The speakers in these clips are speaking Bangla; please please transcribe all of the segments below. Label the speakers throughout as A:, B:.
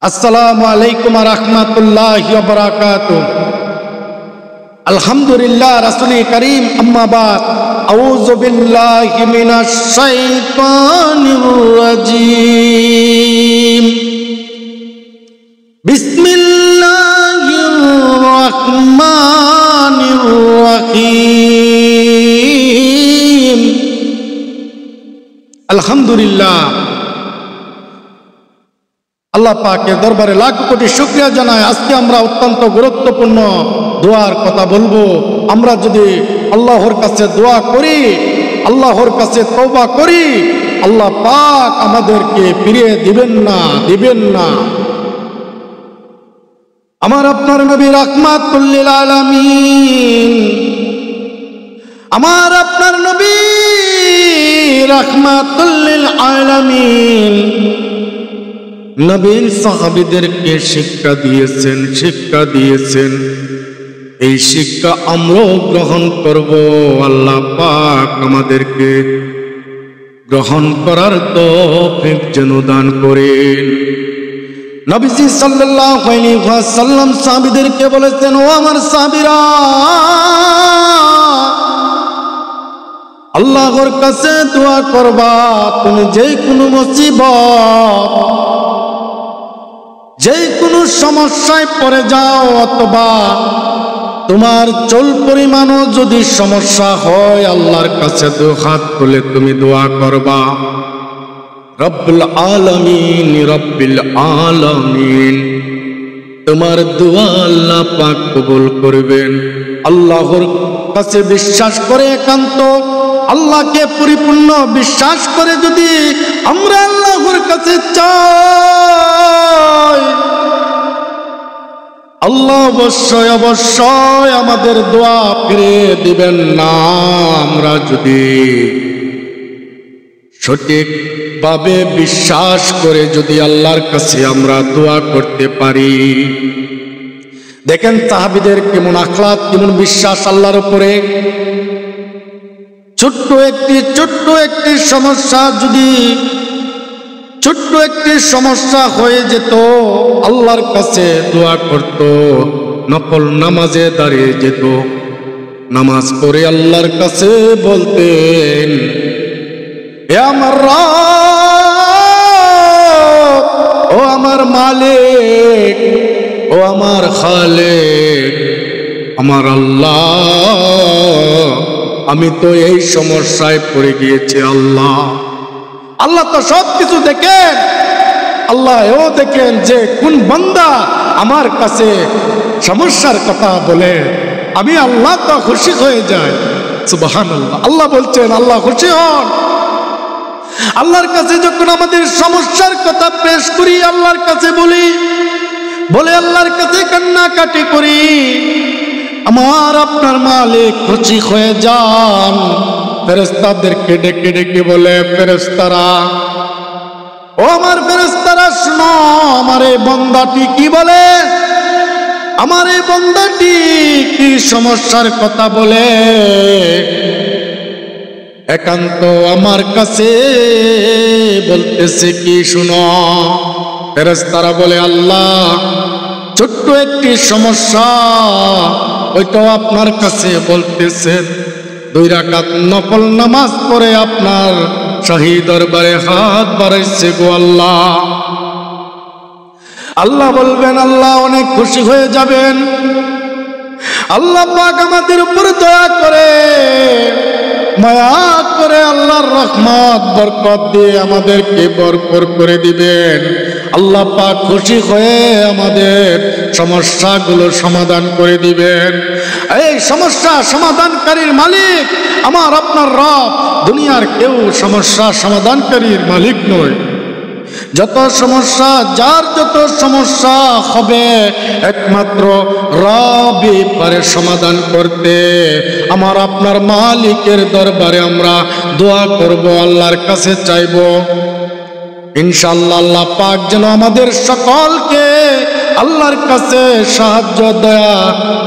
A: আসসালামু আলাইকুম ওয়া রাহমাতুল্লাহি ওয়া বারাকাতুহু। আলহামদুলিল্লাহ রাসূল করিম, আম্মা বাদ। আউযু বিল্লাহি মিনাশ শাইতানির রাজীম। বিসমিল্লাহির রাহমানির রাহিম। আলহামদুলিল্লাহ, আল্লাহ পাকের দরবারে লাখ কোটি শুকরিয়া জানাই। আজকে আমরা অত্যন্ত গুরুত্বপূর্ণ দোয়ার কথা বলবো। আমরা যদি আল্লাহর কাছে দোয়া করি, আল্লাহর কাছে তওবা করি, আল্লাহ পাক আমাদেরকে ফিরিয়ে দিবেন না। আমার আপনার নবী রাহমাতুল লিল আলামিন, আমার আপনার নবী রাহমাতুল লিল আলামিন নবীর সাহাবীদেরকে শিক্ষা দিয়েছেন। এই শিক্ষা আমরাও গ্রহণ করব। আল্লাহ পাক আমাদেরকে গ্রহণ করার তৌফিক যেন দান করেন। নবীজি সাল্লাল্লাহু আলাইহি ওয়াসাল্লাম সাহাবীদেরকে বলেছেন, ও আমার সাহাবীরা, আল্লাহর কাছে দোয়া করবা। তুমি যে কোনো মুসিবত, যে কোনো সমস্যায় পড়ে যাও, অথবা তোমার চুল পরিমাণও যদি সমস্যা হয়, আল্লাহর কাছে দুই হাত তুলে তুমি দোয়া করবা। রব্বুল আলামিন তোমার দোয়া আল্লাহ পাক কবুল করবেন। আল্লাহর কাছে বিশ্বাস করে, একান্ত আল্লাহকে পরিপূর্ণ বিশ্বাস করে যদি আমরা আল্লাহর কাছে চাই, আল্লাহ অবশ্যই আমাদের দোয়া ফিরিয়ে দিবেন না। আমরা যদি সঠিকভাবে বিশ্বাস করে যদি আল্লাহর কাছে আমরা দোয়া করতে পারি। দেখেন সাহাবীদের কেমন আখলাক, কেমন বিশ্বাস আল্লাহর উপরে। ছোট্ট একটি সমস্যা যদি ছোট্ট একটি সমস্যা হয়ে যেত, আল্লাহর কাছে দোয়া করত, নফল নামাজে দাঁড়িয়ে যেত, নামাজ পড়ে আল্লাহর কাছে বলতেন, হে আমার রব, ও আমার মালিক, ও আমার খালেক, আমার আল্লাহ, আমি তো এই সমস্যায় পড়ে গিয়েছি। আল্লাহ তো সব কিছু দেখেন। আল্লাহ এও দেখেন যে কোন বান্দা আমার কাছে সমস্যার কথা বলে, আমি আল্লাহ তো খুশি হয়ে যাই। সুবহানাল্লাহ। আল্লাহ বলছেন, আল্লাহ খুশি হন। আল্লাহর কাছে যখন আমাদের সমস্যার কথা পেশ করি, আল্লাহর কাছে বলে আল্লাহর কাছে কান্নাকাটি করি, আমার আপনার মালিক খুশি হয়ে যান। ফেরেশতাদেরকে ডেকে ডেকে বলে, ফেরেশতারা, ও আমার ফেরেশতারা, শুনো, আমার এই বান্দাটি কি বলে, আমার এই বান্দাটি কি সমস্যার কথা বলে, একান্ত আমার কাছে বলতেছে কি, শুনো। ফেরেশতারা বলে, আল্লাহ, ছোট্ট একটি সমস্যা, ওইটাও আপনার কাছে বলতেছেন। 2 রাকাত নফল নামাজ পড়ে আপনার শাহী দরবারে হাত বাড়াইছে গো আল্লাহ। আল্লাহ বলবেন, আল্লাহ অনেক খুশি হয়ে যাবেন। আল্লাহ পাক আমাদের উপর দয়া করে, মায়া করে, আল্লাহর রহমত বরকত দিয়ে আমাদেরকে ভরপুর করে দিবেন। আল্লাহ পাক খুশি হয়ে আমাদের সমস্যাগুলো সমাধান করে দিবেন। এই সমস্যা সমাধানকারীর মালিক আমার আপনার রব। দুনিয়ার কেউ সমস্যা সমাধানকারীর মালিক নয়। যত সমস্যা, যার যত সমস্যা হবে, একমাত্র রবই পারে সমাধান করতে। আমার আপনার মালিকের দরবারে আমরা দোয়া করব, আল্লাহর কাছে চাইব। ইনশাআল্লাহ আল্লাহ পাক যেন আমাদের সকলকে আল্লাহর কাছে সাহায্য দয়া,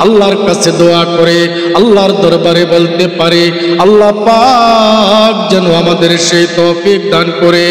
A: আল্লাহর কাছে দোয়া করে আল্লাহর দরবারে বলতে পারি। আল্লাহ পাক যেন আমাদের সেই তৌফিক দান করে।